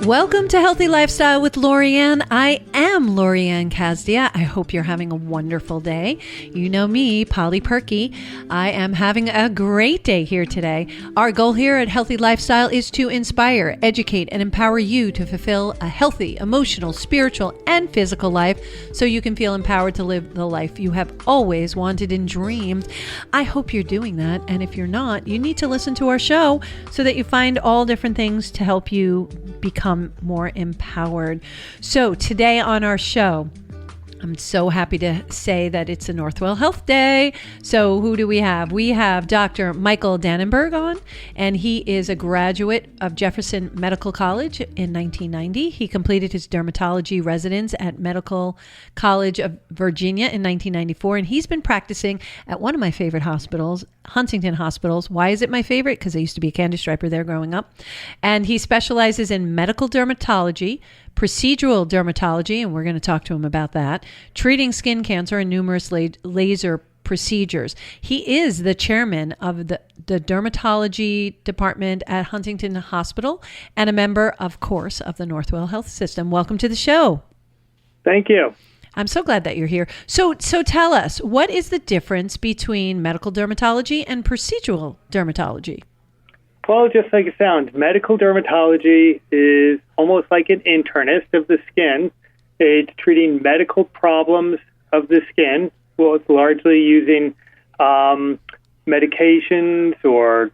Welcome to Healthy Lifestyle with Lori Anne. I am Lori Anne Casdia. I hope you're having a wonderful day. You know me, Polly Perky. I am having a great day here today. Our goal here at Healthy Lifestyle is to inspire, educate, and empower you to fulfill a healthy, emotional, spiritual, and physical life so you can feel empowered to live the life you have always wanted and dreamed. I hope you're doing that. And if you're not, you need to listen to our show so that you find all different things to help you become more empowered. So today on our show, I'm so happy to say that it's a Northwell Health Day. So who do we have? We have Dr. Michael Dannenberg on, and he is a graduate of Jefferson Medical College in 1990. He completed his dermatology residence at Medical College of Virginia in 1994, and he's been practicing at one of my favorite hospitals, Huntington Hospitals. Why is it my favorite? Because I used to be a candy striper there growing up. And he specializes in medical dermatology, procedural dermatology, and we're going to talk to him about that, treating skin cancer and numerous laser procedures. He is the chairman of the dermatology department at Huntington Hospital and a member, of course, of the Northwell Health System. Welcome to the show. Thank you. I'm so glad that you're here. So tell us, what is the difference between medical dermatology and procedural dermatology? Well, just like it sounds, medical dermatology is almost like an internist of the skin. It's treating medical problems of the skin. Well, it's largely using medications or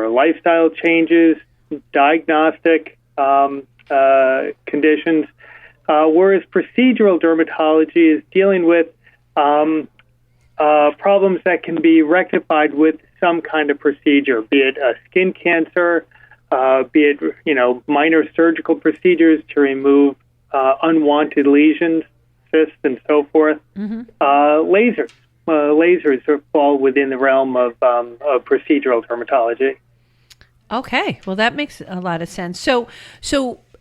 lifestyle changes, diagnostic conditions, whereas procedural dermatology is dealing with problems that can be rectified with some kind of procedure, be it a skin cancer, be it minor surgical procedures to remove unwanted lesions, cysts, and so forth. Mm-hmm. Lasers fall within the realm of procedural dermatology. Okay, well that makes a lot of sense. So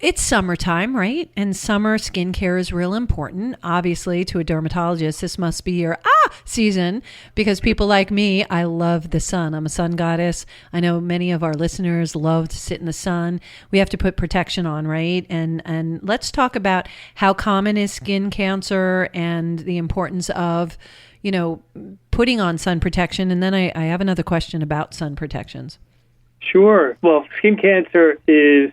it's summertime, right? And summer skincare is real important. Obviously, to a dermatologist, this must be your season, because people like me, I love the sun. I'm a sun goddess. I know many of our listeners love to sit in the sun. We have to put protection on, right? And let's talk about how common is skin cancer and the importance of, putting on sun protection. And then I have another question about sun protections. Sure. Well, skin cancer is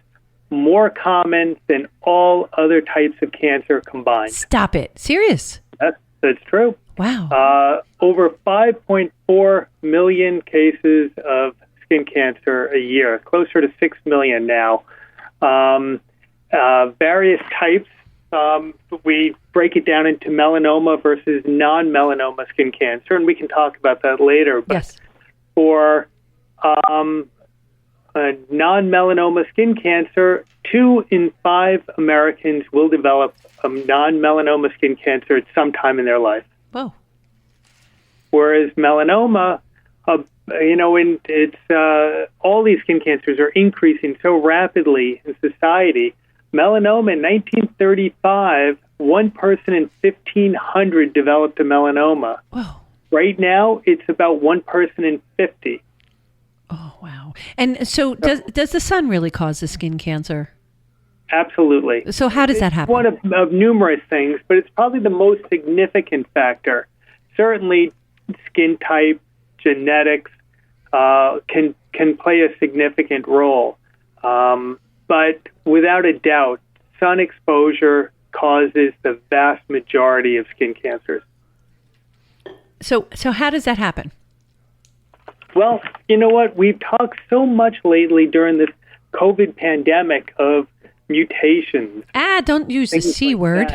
more common than all other types of cancer combined. Stop it. Serious? That's true. Wow. Over 5.4 million cases of skin cancer a year, closer to 6 million now. Various types. We break it down into melanoma versus non-melanoma skin cancer, and we can talk about that later. But yes. For non-melanoma skin cancer, 2 in 5 Americans will develop a non-melanoma skin cancer at some time in their life. Whoa. Whereas melanoma, it's all these skin cancers are increasing so rapidly in society. Melanoma in 1935, 1 person in 1,500 developed a melanoma. Whoa. Right now, it's about 1 person in 50. Oh, wow. And so does the sun really cause the skin cancer? Absolutely. So how does that happen? One of numerous things, but it's probably the most significant factor. Certainly, skin type, genetics can play a significant role. But without a doubt, sun exposure causes the vast majority of skin cancers. So how does that happen? Well, you know what? We've talked so much lately during this COVID pandemic of mutations. Don't use the C word.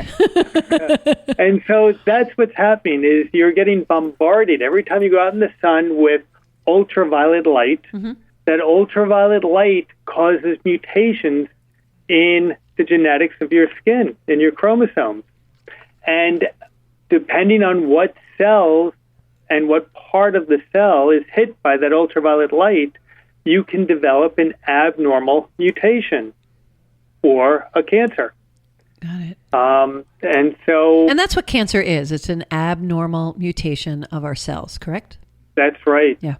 And so that's what's happening is you're getting bombarded every time you go out in the sun with ultraviolet light. Mm-hmm. That ultraviolet light causes mutations in the genetics of your skin, in your chromosomes. And depending on what cells and what part of the cell is hit by that ultraviolet light, you can develop an abnormal mutation or a cancer. Got it. And that's what cancer is. It's an abnormal mutation of our cells, correct? That's right. Yeah.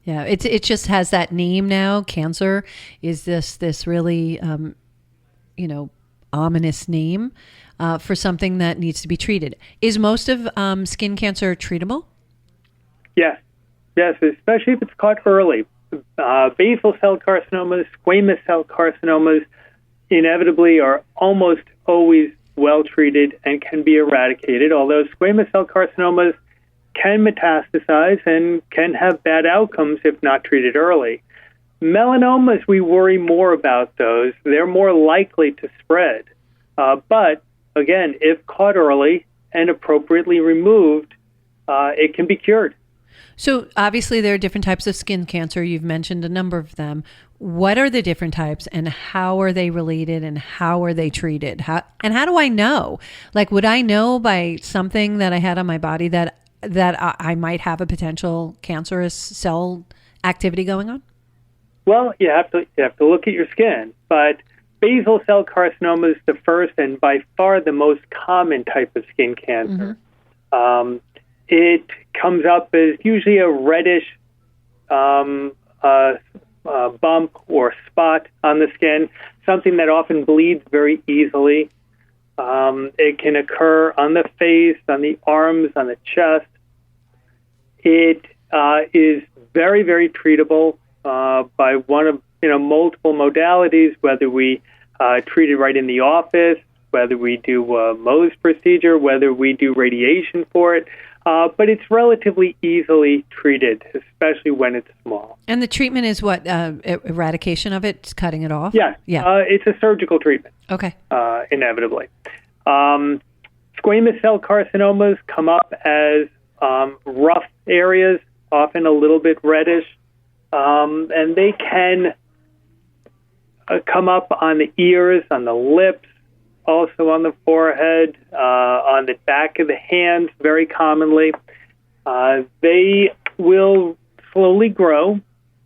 Yeah, it just has that name now. Cancer is this really ominous name for something that needs to be treated. Is most of skin cancer treatable? Yes, especially if it's caught early. Basal cell carcinomas, squamous cell carcinomas inevitably are almost always well treated and can be eradicated, although squamous cell carcinomas can metastasize and can have bad outcomes if not treated early. Melanomas, we worry more about those. They're more likely to spread. But, again, if caught early and appropriately removed, it can be cured. So, obviously, there are different types of skin cancer. You've mentioned a number of them. What are the different types, and how are they related, and how are they treated? How do I know? Like, would I know by something that I had on my body that I might have a potential cancerous cell activity going on? Well, you have to look at your skin, but basal cell carcinoma is the first and by far the most common type of skin cancer. Mm-hmm. It comes up as usually a reddish bump or spot on the skin, something that often bleeds very easily. It can occur on the face, on the arms, on the chest. It is very, very treatable by one of multiple modalities, whether we treat it right in the office, whether we do a Mohs procedure, whether we do radiation for it. But it's relatively easily treated, especially when it's small. And the treatment is what? Eradication of it, cutting it off? Yeah. It's a surgical treatment. Okay. Inevitably. Squamous cell carcinomas come up as rough areas, often a little bit reddish, and they can come up on the ears, on the lips, also on the forehead, on the back of the hands, very commonly. They will slowly grow,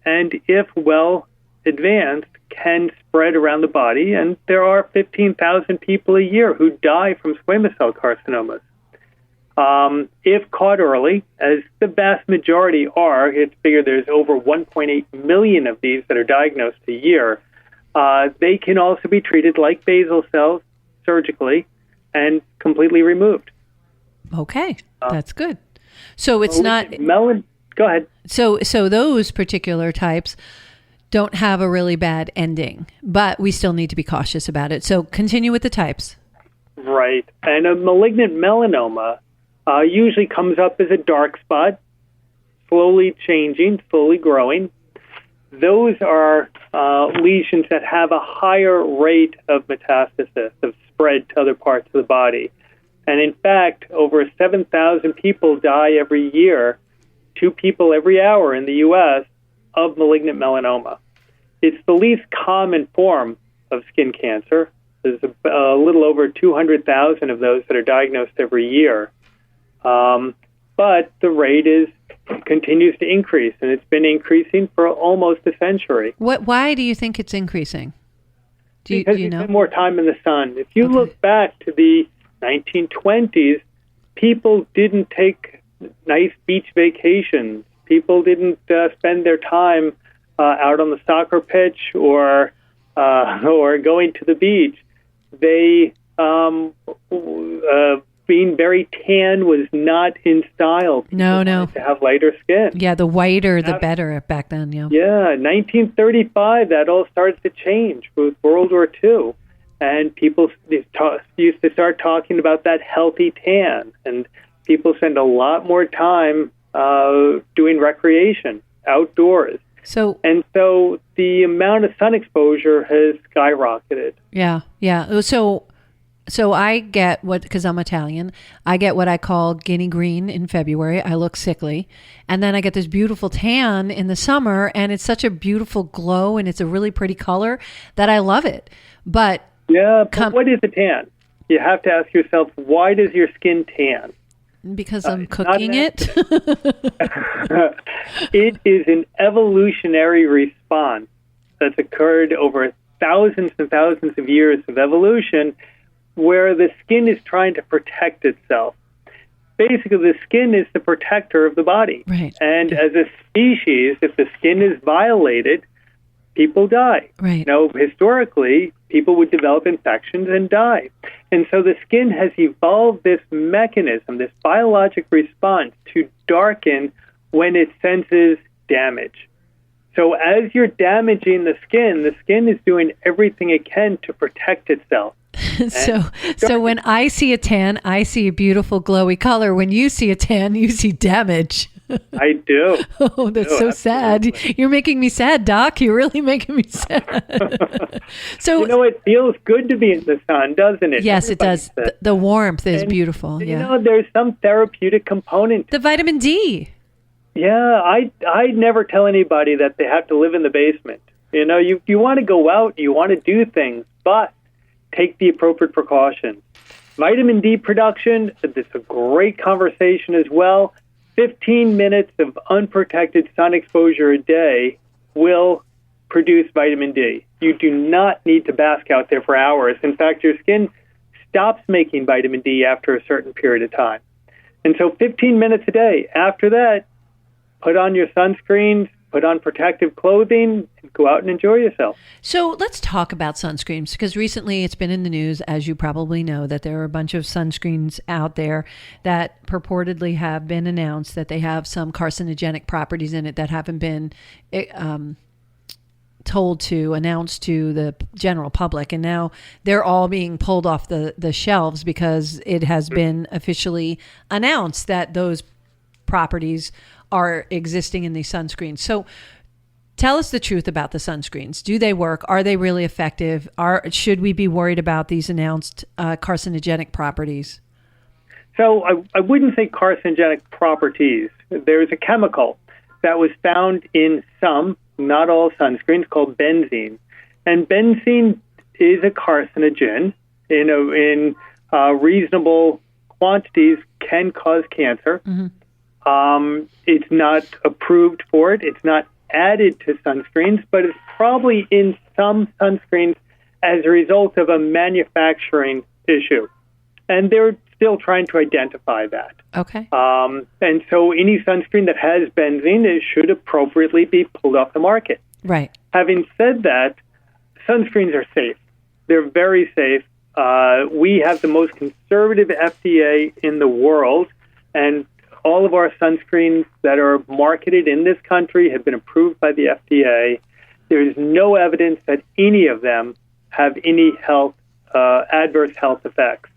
and if well advanced, can spread around the body. And there are 15,000 people a year who die from squamous cell carcinomas. If caught early, as the vast majority are, it's figured there's over 1.8 million of these that are diagnosed a year. They can also be treated like basal cells, surgically, and completely removed. Okay, that's good. So it's not... Go ahead. So those particular types don't have a really bad ending, but we still need to be cautious about it. So continue with the types. Right. And a malignant melanoma usually comes up as a dark spot, slowly changing, slowly growing. Those are lesions that have a higher rate of metastasis, of spread to other parts of the body. And in fact, over 7,000 people die every year, 2 people every hour in the U.S., of malignant melanoma. It's the least common form of skin cancer. There's a little over 200,000 of those that are diagnosed every year. But the rate continues to increase, and it's been increasing for almost a century. Why do you think it's increasing? Because you spend more time in the sun. If you look back to the 1920s, people didn't take nice beach vacations. People didn't spend their time out on the soccer pitch or going to the beach. They being very tan was not in style. People wanted to have lighter skin. Yeah, the whiter, the better back then. Yeah. Yeah, 1935, that all starts to change with World War II. And people used to start talking about that healthy tan. And people spend a lot more time doing recreation outdoors. So the amount of sun exposure has skyrocketed. Yeah. So I get because I'm Italian, I get what I call guinea green in February. I look sickly. And then I get this beautiful tan in the summer, and it's such a beautiful glow, and it's a really pretty color that I love it. But what is a tan? You have to ask yourself, why does your skin tan? Because I'm cooking it. It is an evolutionary response that's occurred over thousands and thousands of years of evolution, where the skin is trying to protect itself. Basically, the skin is the protector of the body. Right. And as a species, if the skin is violated, people die. Right. Historically, people would develop infections and die. And so the skin has evolved this mechanism, this biologic response to darken when it senses damage. So as you're damaging the skin is doing everything it can to protect itself. So when I see a tan, I see a beautiful glowy color. When you see a tan, you see damage. I do. Oh, that's so sad. You're making me sad, Doc. You're really making me sad. So it feels good to be in the sun, doesn't it? Yes, it does. The warmth is beautiful. Yeah. There's some therapeutic component. The vitamin D. Yeah, I never tell anybody that they have to live in the basement. You want to go out, you want to do things, but take the appropriate precautions. Vitamin D production, it's a great conversation as well. 15 minutes of unprotected sun exposure a day will produce vitamin D. You do not need to bask out there for hours. In fact, your skin stops making vitamin D after a certain period of time. And so 15 minutes a day. After that, put on your sunscreens, put on protective clothing, and go out and enjoy yourself. So let's talk about sunscreens, because recently it's been in the news, as you probably know, that there are a bunch of sunscreens out there that purportedly have been announced that they have some carcinogenic properties in it that haven't been announced to the general public. And now they're all being pulled off the shelves because it has been officially announced that those properties are existing in these sunscreens. So tell us the truth about the sunscreens. Do they work? Are they really effective? Should we be worried about these announced carcinogenic properties? So I wouldn't say carcinogenic properties. There's a chemical that was found in some, not all sunscreens, called benzene. And benzene is a carcinogen. In reasonable quantities can cause cancer. Mm-hmm. It's not approved for it. It's not added to sunscreens, but it's probably in some sunscreens as a result of a manufacturing issue. And they're still trying to identify that. Okay. And so any sunscreen that has benzene, it should appropriately be pulled off the market. Right. Having said that, sunscreens are safe. They're very safe. We have the most conservative FDA in the world, and all of our sunscreens that are marketed in this country have been approved by the FDA. There is no evidence that any of them have any adverse health effects.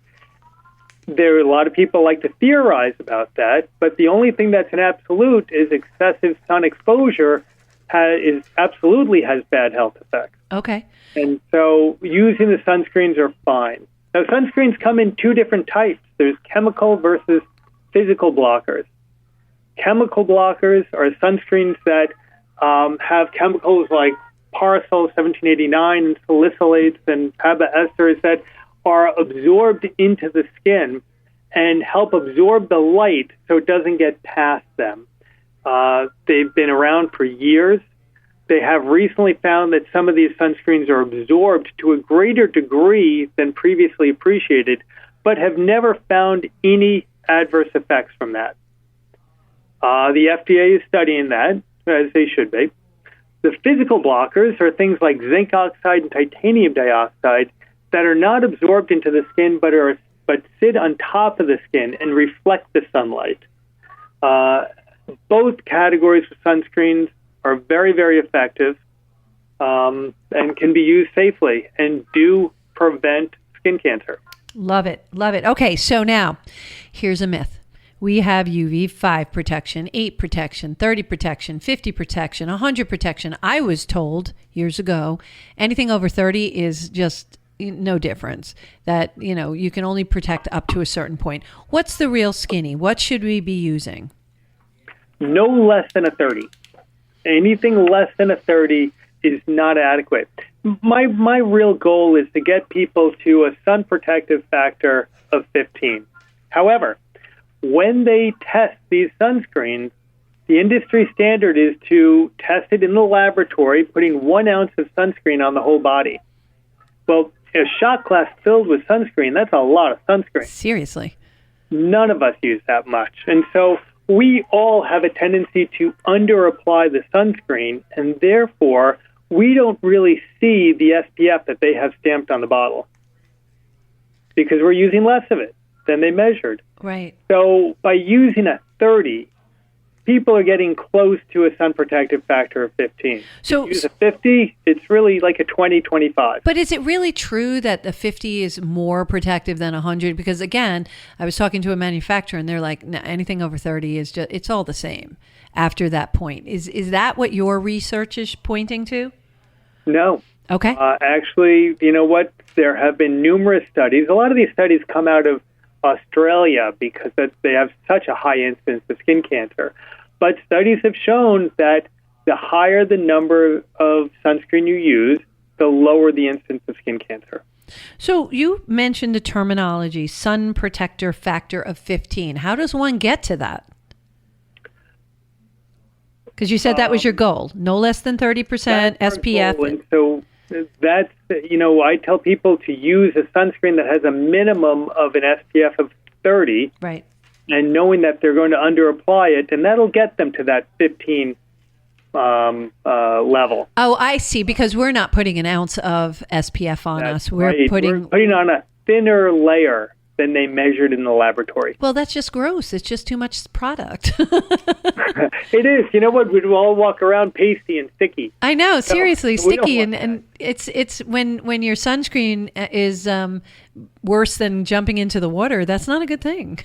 There are a lot of people like to theorize about that, but the only thing that's an absolute is excessive sun exposure absolutely has bad health effects. Okay. And so using the sunscreens are fine. Now, sunscreens come in two different types. There's chemical versus physical blockers. Chemical blockers are sunscreens that have chemicals like Parasol 1789 and salicylates and PABA esters that are absorbed into the skin and help absorb the light so it doesn't get past them. They've been around for years. They have recently found that some of these sunscreens are absorbed to a greater degree than previously appreciated, but have never found any adverse effects from that. The FDA is studying that, as they should be. The physical blockers are things like zinc oxide and titanium dioxide that are not absorbed into the skin, but sit on top of the skin and reflect the sunlight. Both categories of sunscreens are very, very effective and can be used safely and do prevent skin cancer. Love it. Love it. Okay, so now here's a myth. We have UV 5 protection, 8 protection, 30 protection, 50 protection, 100 protection. I was told years ago anything over 30 is just no difference, that, you can only protect up to a certain point. What's the real skinny? What should we be using? No less than a 30. Anything less than a 30 is not adequate. My real goal is to get people to a sun protective factor of 15. However, when they test these sunscreens, the industry standard is to test it in the laboratory, putting 1 ounce of sunscreen on the whole body. Well, a shot glass filled with sunscreen, that's a lot of sunscreen. Seriously. None of us use that much. And so we all have a tendency to under-apply the sunscreen, and therefore we don't really see the SPF that they have stamped on the bottle because we're using less of it than they measured. Right. So by using a 30, people are getting close to a sun protective factor of 15. So if you use a 50, it's really like a 20, 25. But is it really true that the 50 is more protective than 100? Because again, I was talking to a manufacturer and they're like, no, anything over 30 is just, it's all the same after that point. Is that what your research is pointing to? No. Okay. Actually, you know what? There have been numerous studies. A lot of these studies come out of Australia because they have such a high incidence of skin cancer. But studies have shown that the higher the number of sunscreen you use, the lower the incidence of skin cancer. So you mentioned the terminology, sun protector factor of 15. How does one get to that? Because you said that was your goal, no less than 30% SPF. Goal. And so that's, I tell people to use a sunscreen that has a minimum of an SPF of 30. Right. And knowing that they're going to underapply it, and that'll get them to that 15 level. Oh, I see. Because we're not putting an ounce of SPF on us. We're putting on a thinner layer than they measured in the laboratory. Well, that's just gross. It's just too much product. It is. You know what? We'd all walk around pasty and sticky. I know. Seriously, sticky. And it's when your sunscreen is worse than jumping into the water, that's not a good thing.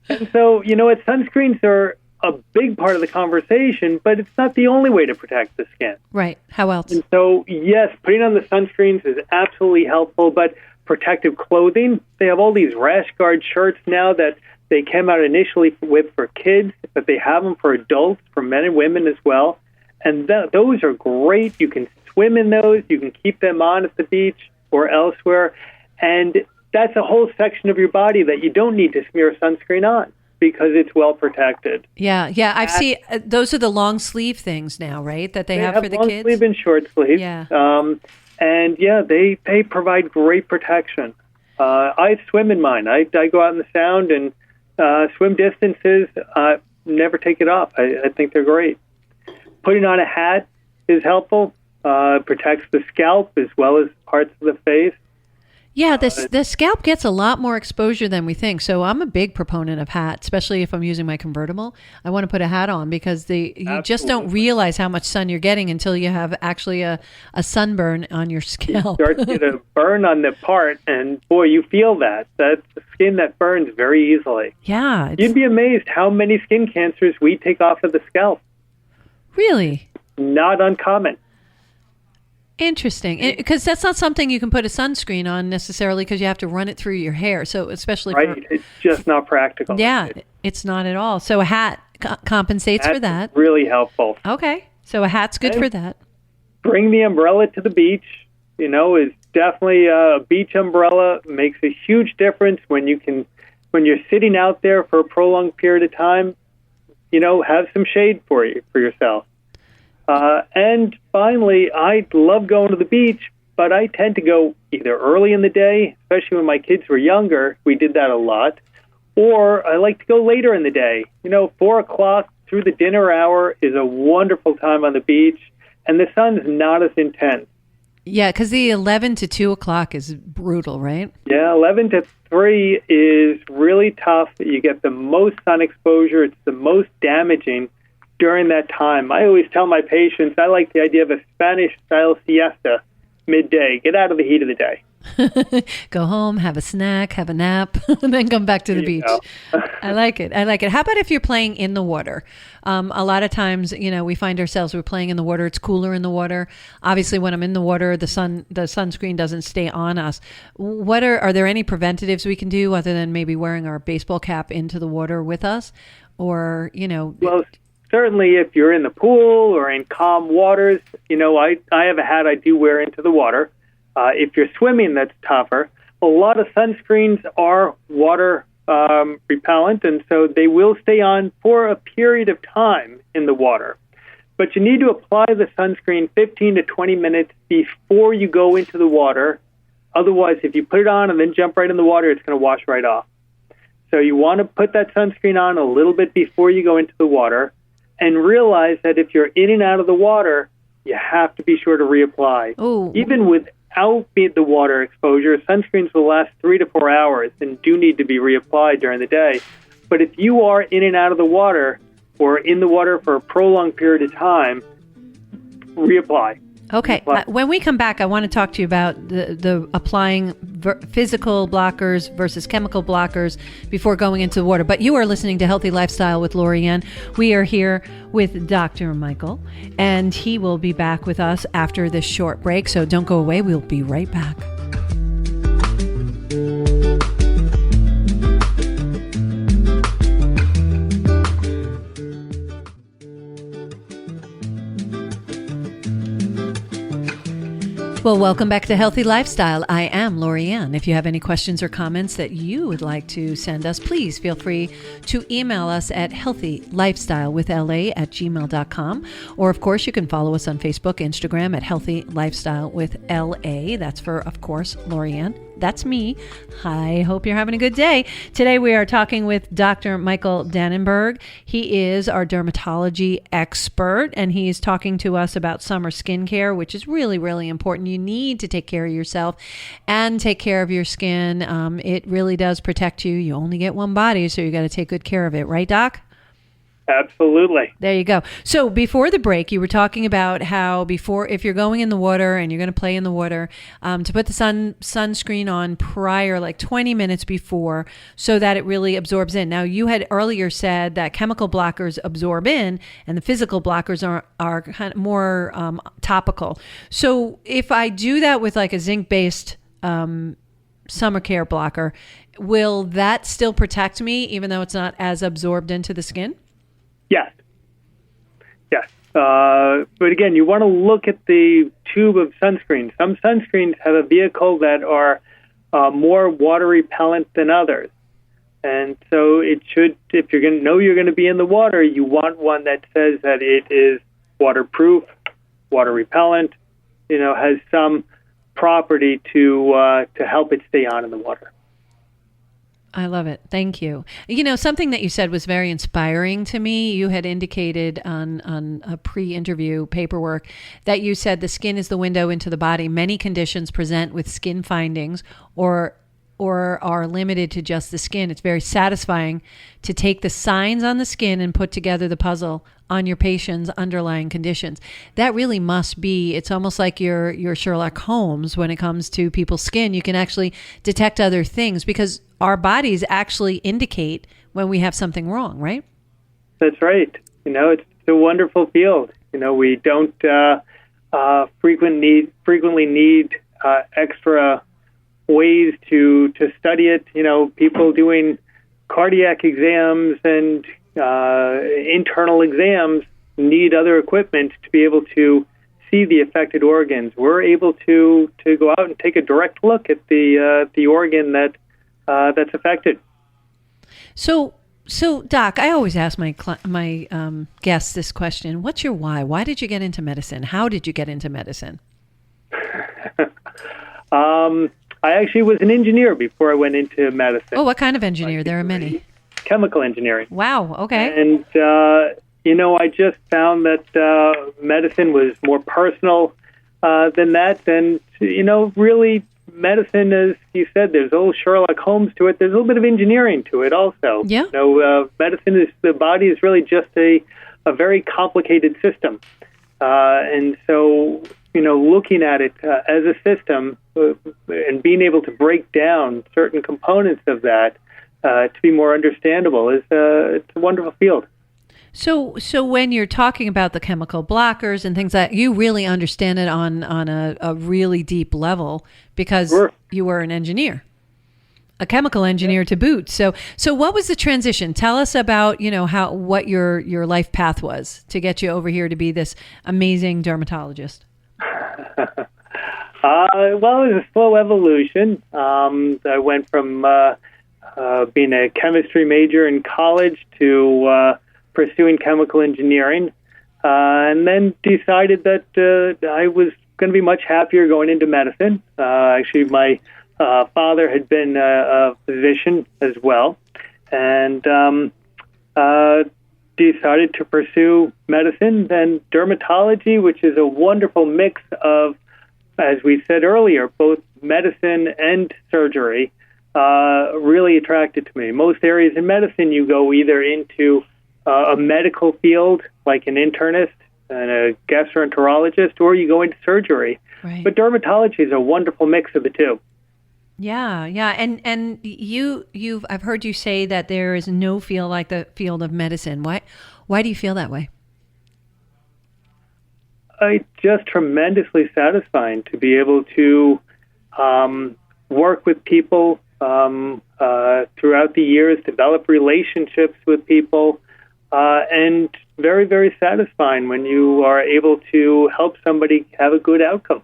And so, sunscreens are a big part of the conversation, but it's not the only way to protect the skin. Right. How else? And so, yes, putting on the sunscreens is absolutely helpful, but protective clothing, they have all these rash guard shirts now that they came out initially with for kids, but they have them for adults, for men and women as well. And those are great. You can swim in those. You can keep them on at the beach or elsewhere. And that's a whole section of your body that you don't need to smear sunscreen on because it's well protected. Yeah. I see. Those are the long sleeve things now, right? That they have for the long kids? Sleeve and short sleeve. Yeah. And yeah, they provide great protection. I swim in mine. I go out in the Sound and swim distances. Never take it off. I think they're great. Putting on a hat is helpful. Protects the scalp as well as parts of the face. Yeah, the scalp gets a lot more exposure than we think. So I'm a big proponent of hats, especially if I'm using my convertible. I want to put a hat on because you just don't realize how much sun you're getting until you have actually a sunburn on your scalp. You start to get a burn on the part, and boy, you feel that. That's the skin that burns very easily. Yeah. You'd be amazed how many skin cancers we take off of the scalp. Really? Not uncommon. Interesting, because that's not something you can put a sunscreen on necessarily because you have to run it through your hair. So especially it's just not practical. Yeah, it's not at all. So a hat compensates for that. Really helpful. Okay, so a hat's good for that. Bring the umbrella to the beach. Is definitely a beach umbrella makes a huge difference when you're sitting out there for a prolonged period of time. Have some shade for yourself. And finally, I love going to the beach, but I tend to go either early in the day, especially when my kids were younger. We did that a lot. Or I like to go later in the day. 4 o'clock through the dinner hour is a wonderful time on the beach, and the sun's not as intense. Yeah, because the 11 to 2 o'clock is brutal, right? Yeah, 11 to 3 is really tough. You get the most sun exposure. It's the most damaging during that time. I always tell my patients I like the idea of a Spanish-style siesta midday. Get out of the heat of the day. Go home, have a snack, have a nap, and then come back to the beach. I like it. How about if you're playing in the water? A lot of times, we find ourselves, we're playing in the water. It's cooler in the water. Obviously, when I'm in the water, the sunscreen doesn't stay on us. Are there any preventatives we can do other than maybe wearing our baseball cap into the water with us? Or, Well, certainly if you're in the pool or in calm waters, I have a hat I do wear into the water. If you're swimming, that's tougher. A lot of sunscreens are water repellent, and so they will stay on for a period of time in the water. But you need to apply the sunscreen 15 to 20 minutes before you go into the water. Otherwise, if you put it on and then jump right in the water, it's going to wash right off. So you want to put that sunscreen on a little bit before you go into the water, and realize that if you're in and out of the water, you have to be sure to reapply. Oh. Even without the water exposure, sunscreens will last 3 to 4 hours and do need to be reapplied during the day. But if you are in and out of the water or in the water for a prolonged period of time, reapply. Okay. When we come back, I want to talk to you about the applying physical blockers versus chemical blockers before going into the water. But you are listening to Healthy Lifestyle with Lori Anne. We are here with Dr. Michael, and he will be back with us after this short break. So don't go away. We'll be right back. Well, welcome back to Healthy Lifestyle. I am Lori Anne. If you have any questions or comments that you would like to send us, please feel free to email us at healthylifestylewithla@gmail.com. Or, of course, you can follow us on Facebook, Instagram at Healthy Lifestyle with LA. That's for, of course, Lori Anne. That's me. I hope you're having a good day. Today we are talking with Dr. Michael Dannenberg. He is our dermatology expert, and he is talking to us about summer skincare, which is really, really important. You need to take care of yourself and take care of your skin. It really does protect you. You only get one body, so you got to take good care of it. Right, Doc? Absolutely. There you go. So before the break, you were talking about how if you're going in the water and you're going to play in the water, to put the sunscreen on prior, like 20 minutes before, so that it really absorbs in. Now, you had earlier said that chemical blockers absorb in and the physical blockers are kind of more topical. So if I do that with like a zinc-based summer care blocker, will that still protect me even though it's not as absorbed into the skin? Yes. Yes. But again, you want to look at the tube of sunscreen. Some sunscreens have a vehicle that are more water repellent than others. And so it should, if you're going to know you're going to be in the water, you want one that says that it is waterproof, water repellent, has some property to help it stay on in the water. I love it. Thank you. Something that you said was very inspiring to me. You had indicated on a pre-interview paperwork that you said the skin is the window into the body. Many conditions present with skin findings or are limited to just the skin. It's very satisfying to take the signs on the skin and put together the puzzle on your patient's underlying conditions. That really must be, it's almost like your Sherlock Holmes when it comes to people's skin. You can actually detect other things because our bodies actually indicate when we have something wrong, right? That's right. It's a wonderful field. We don't frequently need extra ways to study it. People doing cardiac exams and internal exams need other equipment to be able to see the affected organs. We're able to go out and take a direct look at the organ that's affected. So, Doc, I always ask my guests this question: what's your why? Why did you get into medicine? How did you get into medicine? I actually was an engineer before I went into medicine. Oh, what kind of engineer? There are many. Chemical engineering. Wow, okay. And, I just found that medicine was more personal than that. And, really, medicine, as you said, there's a little Sherlock Holmes to it. There's a little bit of engineering to it also. Yeah. Medicine the body is really just a very complicated system. And so, looking at it as a system and being able to break down certain components of that to be more understandable it's a wonderful field. So when you're talking about the chemical blockers and things that you really understand it on a really deep level because Sure. You were an engineer, a chemical engineer to boot. So what was the transition? Tell us about, what your life path was to get you over here to be this amazing dermatologist. Well, it was a slow evolution. I went from being a chemistry major in college to pursuing chemical engineering, and then decided that I was going to be much happier going into medicine. Actually, my father had been a physician as well, and decided to pursue medicine, then dermatology, which is a wonderful mix of, as we said earlier, both medicine and surgery, really attracted to me. Most areas in medicine, you go either into a medical field, like an internist and a gastroenterologist, or you go into surgery. Right. But dermatology is a wonderful mix of the two. Yeah, yeah, and I've heard you say that there is no field like the field of medicine. Why do you feel that way? It's just tremendously satisfying to be able to work with people throughout the years, develop relationships with people, and very, very satisfying when you are able to help somebody have a good outcome.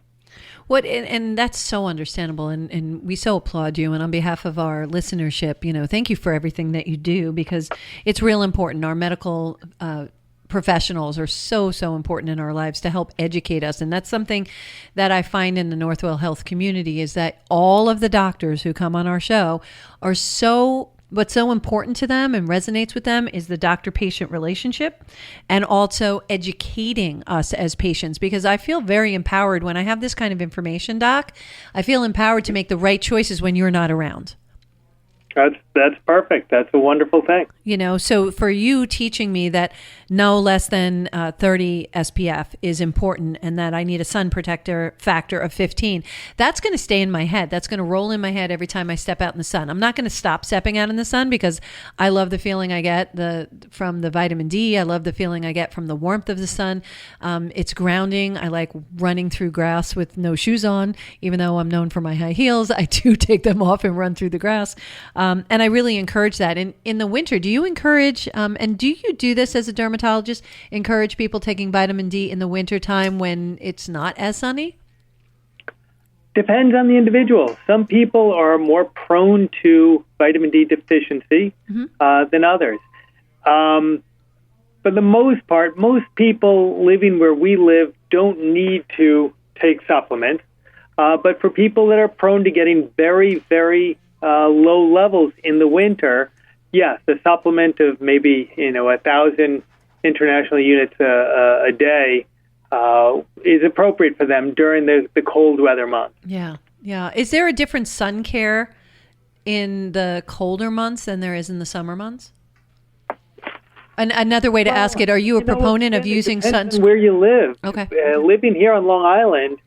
And that's so understandable, and we so applaud you. And on behalf of our listenership, thank you for everything that you do, because it's real important. Our medical professionals are so important in our lives to help educate us. And that's something that I find in the Northwell Health community, is that all of the doctors who come on our show are what's so important to them and resonates with them is the doctor-patient relationship, and also educating us as patients, because I feel very empowered when I have this kind of information, Doc. I feel empowered to make the right choices when you're not around. That's perfect. That's a wonderful thing. So for you teaching me that no less than 30 SPF is important, and that I need a sun protector factor of 15, that's going to stay in my head. That's going to roll in my head every time I step out in the sun. I'm not going to stop stepping out in the sun, because I love the feeling I get from the vitamin D. I love the feeling I get from the warmth of the sun. It's grounding. I like running through grass with no shoes on, even though I'm known for my high heels. I do take them off and run through the grass. And I really encourage that. In the winter, do you encourage, and do you do this as a dermatologist, encourage people taking vitamin D in the winter time when it's not as sunny? Depends on the individual. Some people are more prone to vitamin D deficiency than others. For the most part, most people living where we live don't need to take supplements. But for people that are prone to getting very, very low levels in the winter, yes, a supplement of maybe 1,000 international units a day is appropriate for them during the cold weather months. Yeah. Is there a different sun care in the colder months than there is in the summer months? Another way to ask it: are you a proponent of using sunscreen? Where you live? Okay. Living here on Long Island,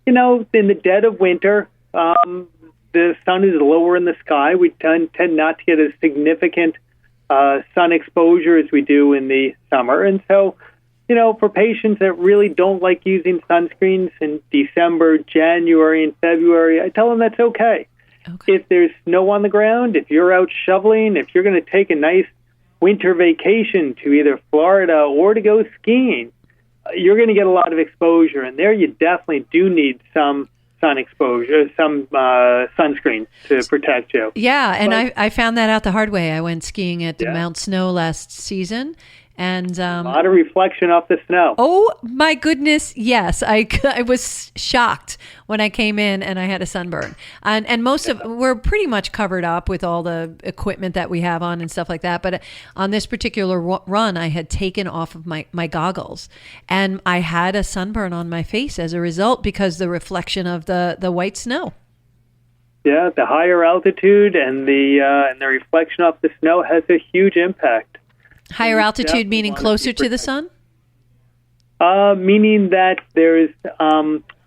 in the dead of winter. The sun is lower in the sky. We tend not to get as significant sun exposure as we do in the summer. And so, for patients that really don't like using sunscreens in December, January, and February, I tell them that's okay. If there's snow on the ground, if you're out shoveling, if you're going to take a nice winter vacation to either Florida or to go skiing, you're going to get a lot of exposure. And there you definitely do need some sun exposure, some sunscreen to protect you. Yeah, and I found that out the hard way. I went skiing at Mount Snow last season, and a lot of reflection off the snow. Oh my goodness, yes. I was shocked when I came in and I had a sunburn. And we're pretty much covered up with all the equipment that we have on and stuff like that. But on this particular run, I had taken off of my goggles, and I had a sunburn on my face as a result, because the reflection of the white snow. Yeah, the higher altitude and the reflection off the snow has a huge impact. Higher altitude meaning closer to the sun? Meaning that there's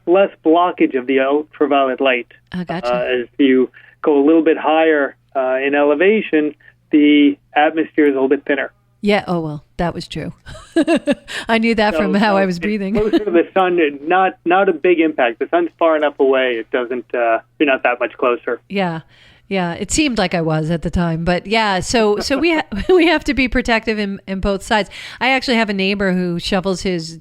less blockage of the ultraviolet light. Gotcha. As you go a little bit higher in elevation, the atmosphere is a little bit thinner. Yeah. Oh, well, that was true. I knew that from how I was breathing. Closer to the sun, not a big impact. The sun's far enough away. It doesn't, you're not that much closer. Yeah. Yeah, it seemed like I was at the time, but yeah. So we we have to be protective in both sides. I actually have a neighbor who shovels his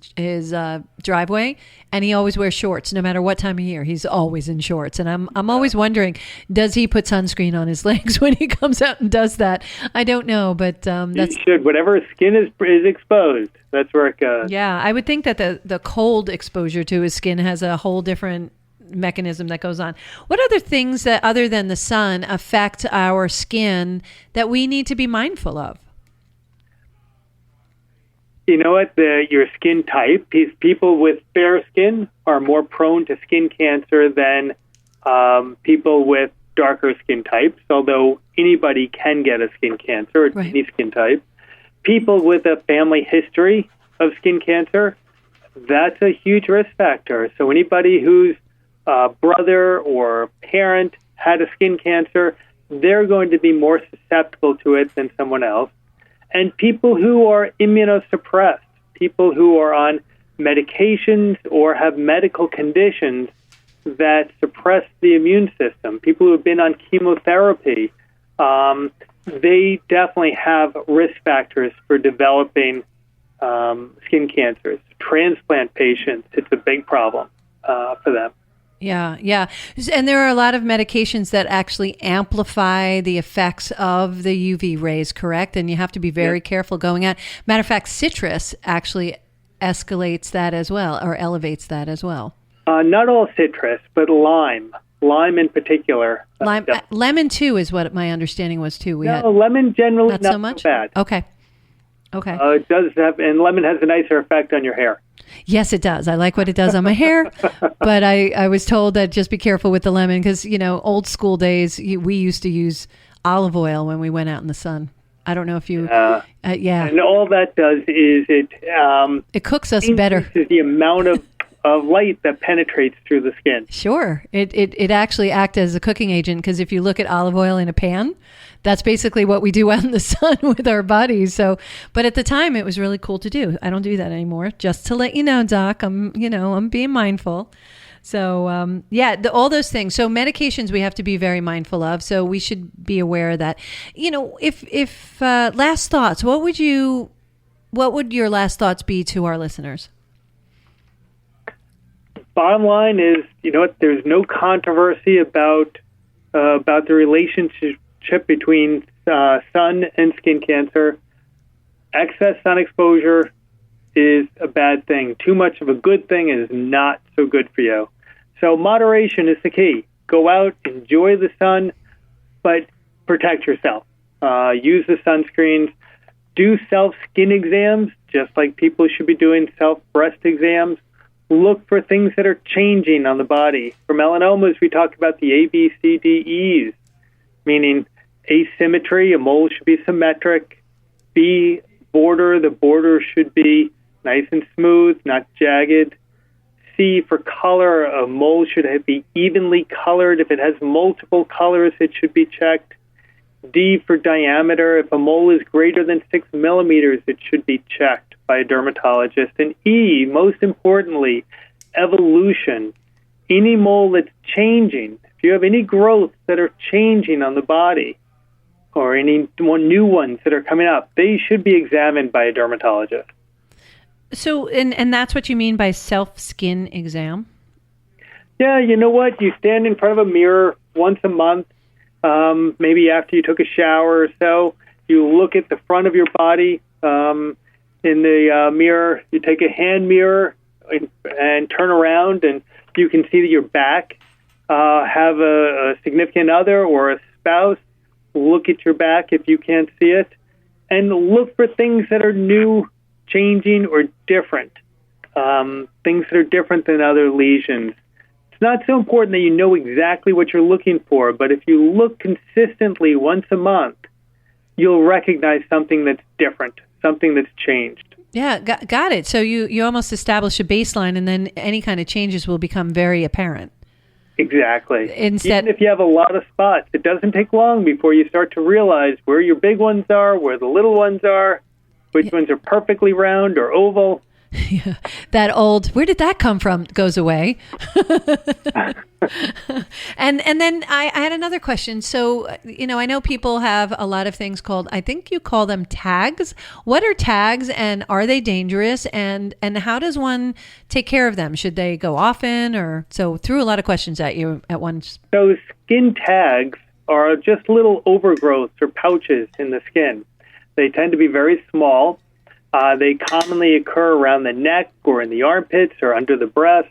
driveway, and he always wears shorts, no matter what time of year. He's always in shorts, and I'm always wondering, does he put sunscreen on his legs when he comes out and does that? I don't know, but that's he should. Whatever his skin is exposed, that's where it goes. Yeah, I would think that the cold exposure to his skin has a whole different mechanism that goes on. What other things that, other than the sun, affect our skin that we need to be mindful of? You know what? Your skin type. People with fair skin are more prone to skin cancer than people with darker skin types, although anybody can get a skin cancer, or any skin type. People with a family history of skin cancer, that's a huge risk factor. So anybody whose brother or parent had a skin cancer, they're going to be more susceptible to it than someone else. And people who are immunosuppressed, people who are on medications or have medical conditions that suppress the immune system, people who have been on chemotherapy, they definitely have risk factors for developing skin cancers. Transplant patients, it's a big problem for them. Yeah. And there are a lot of medications that actually amplify the effects of the UV rays, correct? And you have to be very careful going at. Matter of fact, citrus actually escalates that as well, or elevates that as well. Not all citrus, but lime. Lime in particular. Lemon too is what my understanding was too. Lemon generally not so much. Bad. Okay. It does have, and lemon has a nicer effect on your hair. Yes, it does. I like what it does on my hair, but I was told that just be careful with the lemon because, old school days, we used to use olive oil when we went out in the sun. I don't know if you, And all that does is it cooks us better. Increases the amount of light that penetrates through the skin. Sure. It actually acts as a cooking agent because if you look at olive oil in a pan, that's basically what we do out in the sun with our bodies. So, but at the time it was really cool to do. I don't do that anymore. Just to let you know, Doc, I'm being mindful. So, all those things. So medications we have to be very mindful of. So we should be aware that, if last thoughts, what would your last thoughts be to our listeners? Bottom line is, there's no controversy about the relationship between sun and skin cancer. Excess sun exposure is a bad thing. Too much of a good thing is not so good for you. So moderation is the key. Go out, enjoy the sun, but protect yourself. Use the sunscreens. Do self-skin exams, just like people should be doing self-breast exams. Look for things that are changing on the body. For melanomas, we talk about the A, B, C, D, E's, meaning asymmetry, a mole should be symmetric. B, border, the border should be nice and smooth, not jagged. C, for color, a mole should be evenly colored. If it has multiple colors, it should be checked. D, for diameter, if a mole is greater than 6 millimeters, it should be checked by a dermatologist. And E, most importantly, evolution. Any mole that's changing, if you have any growths that are changing on the body or any new ones that are coming up, they should be examined by a dermatologist. So, and that's what you mean by self-skin exam? Yeah, you know what? You stand in front of a mirror once a month, maybe after you took a shower or so. You look at the front of your body in the mirror. You take a hand mirror and turn around, and you can see that your back. Have a significant other or a spouse look at your back if you can't see it, and look for things that are new, changing, or different. Things that are different than other lesions. It's not so important that you know exactly what you're looking for, but if you look consistently once a month, you'll recognize something that's different, something that's changed. Yeah, got it. So you almost establish a baseline, and then any kind of changes will become very apparent. Exactly. Even if you have a lot of spots, it doesn't take long before you start to realize where your big ones are, where the little ones are, which ones are perfectly round or oval. Yeah, that old, where did that come from, goes away. And then I had another question. So, I know people have a lot of things called, I think you call them tags. What are tags, and are they dangerous? And how does one take care of them? Should they go often? Or so threw a lot of questions at you at once. So skin tags are just little overgrowths or pouches in the skin. They tend to be very small. They commonly occur around the neck or in the armpits or under the breast.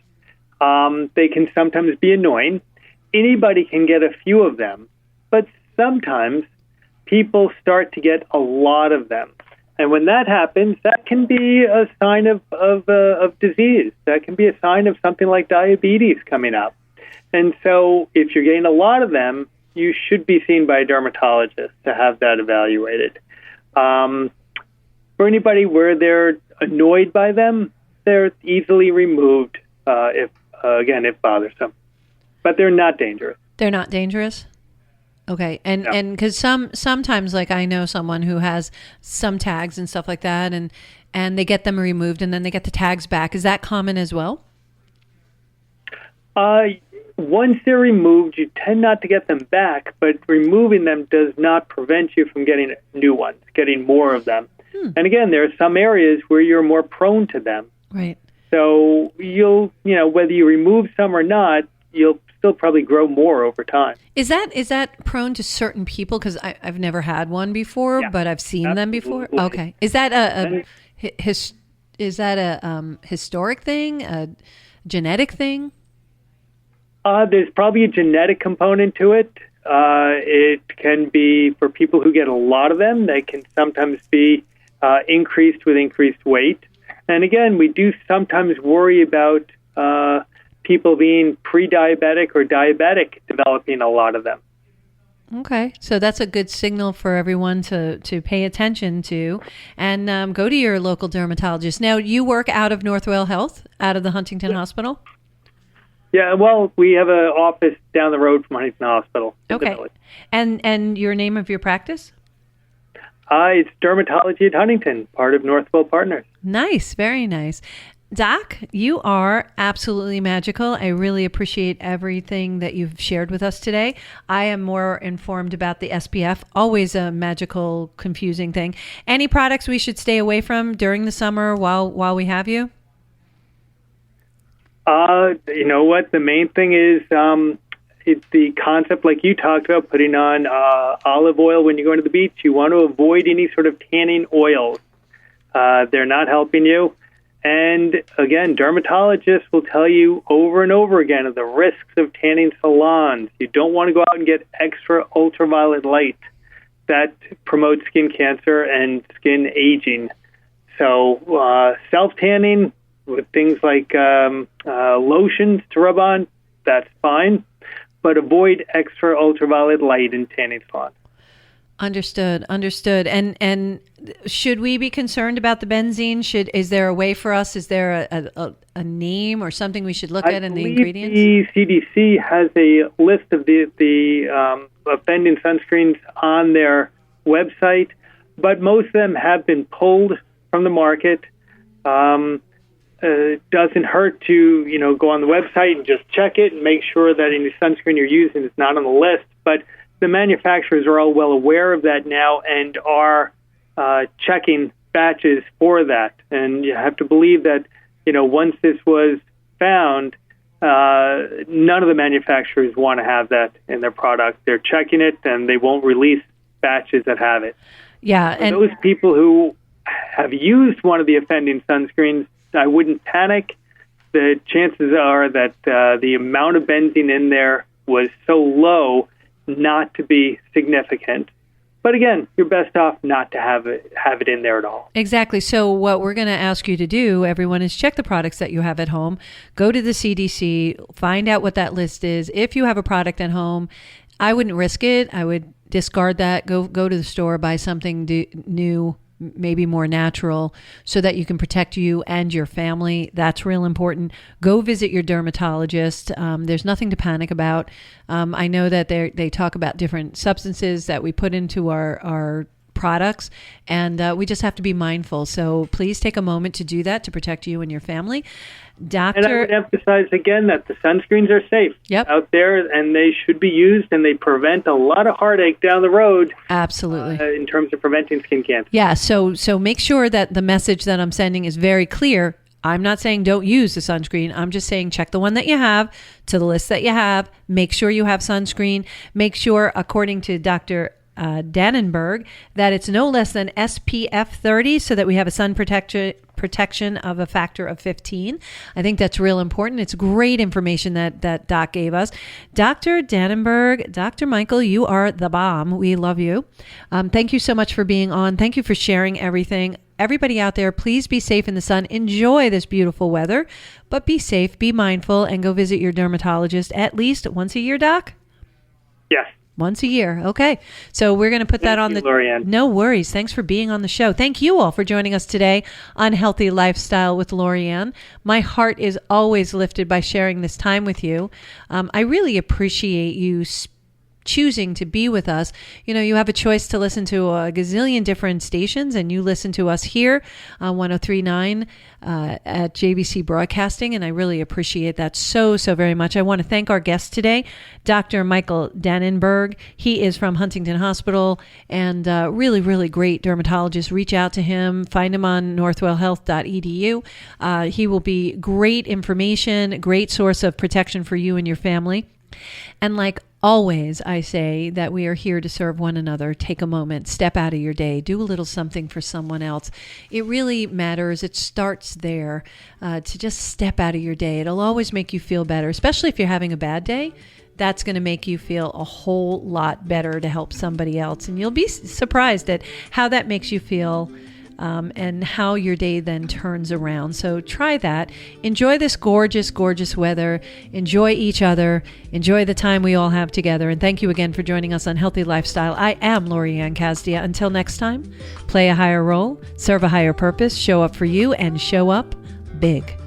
They can sometimes be annoying. Anybody can get a few of them, but sometimes people start to get a lot of them. And when that happens, that can be a sign of disease. That can be a sign of something like diabetes coming up. And so if you're getting a lot of them, you should be seen by a dermatologist to have that evaluated. For anybody where they're annoyed by them, they're easily removed if bothersome. But they're not dangerous. They're not dangerous? Okay. And because sometimes, like, I know someone who has some tags and stuff like that, and they get them removed and then they get the tags back. Is that common as well? Once they're removed, you tend not to get them back, but removing them does not prevent you from getting new ones, getting more of them. And again, there are some areas where you're more prone to them. Right. So whether you remove some or not, you'll still probably grow more over time. Is that prone to certain people? Because I've never had one before, but I've seen them before. Okay. Is that a historic thing, a genetic thing? There's probably a genetic component to it. It can be for people who get a lot of them. They can sometimes be increased with increased weight. And again, we do sometimes worry about people being pre-diabetic or diabetic developing a lot of them. Okay. So that's a good signal for everyone to pay attention to, and go to your local dermatologist. Now, you work out of Northwell Health, out of the Huntington Hospital? Yeah, well, we have an office down the road from Huntington Hospital. Okay. And your name of your practice? It's Dermatology at Huntington, part of Northwell Partners. Nice. Very nice. Doc, you are absolutely magical. I really appreciate everything that you've shared with us today. I am more informed about the SPF, always a magical, confusing thing. Any products we should stay away from during the summer while we have you? You know what? The main thing is it's the concept, like you talked about, putting on olive oil when you go to the beach. You want to avoid any sort of tanning oils. They're not helping you. And again, dermatologists will tell you over and over again of the risks of tanning salons. You don't want to go out and get extra ultraviolet light. That promotes skin cancer and skin aging. So self-tanning with things like lotions to rub on, that's fine. But avoid extra ultraviolet light in tanning salons. Understood. And should we be concerned about the benzene? Is there a way for us? Is there a name or something we should look at in the ingredients? The CDC has a list of the offending sunscreens on their website, but most of them have been pulled from the market. It doesn't hurt to go on the website and just check it and make sure that any sunscreen you're using is not on the list. But the manufacturers are all well aware of that now and are checking batches for that. And you have to believe that, once this was found, none of the manufacturers want to have that in their product. They're checking it, and they won't release batches that have it. Yeah, and those people who have used one of the offending sunscreens, I wouldn't panic. The chances are that the amount of benzene in there was so low not to be significant. But again, you're best off not to have it in there at all. Exactly. So what we're going to ask you to do, everyone, is check the products that you have at home. Go to the CDC, find out what that list is. If you have a product at home, I wouldn't risk it. I would discard that. Go to the store, buy something new, maybe more natural, so that you can protect you and your family. That's real important. Go visit your dermatologist. There's nothing to panic about. I know that they talk about different substances that we put into our products, and we just have to be mindful. So please take a moment to do that to protect you and your family. Doctor, and I would emphasize again that the sunscreens are safe out there, and they should be used, and they prevent a lot of heartache down the road. Absolutely. In terms of preventing skin cancer. Yeah, so make sure that the message that I'm sending is very clear. I'm not saying don't use the sunscreen. I'm just saying check the one that you have, to the list that you have. Make sure you have sunscreen. Make sure, according to Dr. Dannenberg that it's no less than SPF 30 so that we have a sun protection of a factor of 15. I think that's real important. It's great information that Doc gave us. Dr. Dannenberg, Dr. Michael, you are the bomb. We love you. Thank you so much for being on. Thank you for sharing everything. Everybody out there, please be safe in the sun. Enjoy this beautiful weather, but be safe, be mindful, and go visit your dermatologist at least once a year, Doc? Yes. Once a year. Okay. So we're going to put that on the... Lori Anne. No worries. Thanks for being on the show. Thank you all for joining us today on Healthy Lifestyle with Lori Anne. My heart is always lifted by sharing this time with you. I really appreciate you choosing to be with us. You know, you have a choice to listen to a gazillion different stations, and you listen to us here on 103.9 at JVC Broadcasting, and I really appreciate that so very much. I want to thank our guest today, Dr. Michael Dannenberg. He is from Huntington Hospital and really great dermatologist. Reach out to him. Find him on northwellhealth.edu. He will be great information, great source of protection for you and your family. And like always, I say that we are here to serve one another. Take a moment, step out of your day, do a little something for someone else. It really matters. It starts there, to just step out of your day. It'll always make you feel better, especially if you're having a bad day. That's going to make you feel a whole lot better to help somebody else. And you'll be surprised at how that makes you feel. And how your day then turns around. So try that. Enjoy this gorgeous weather. Enjoy each other. Enjoy the time we all have together. And thank you again for joining us on Healthy Lifestyle. I am Lori Anne Casdia. Until next time, play a higher role, serve a higher purpose, show up for you, and show up big.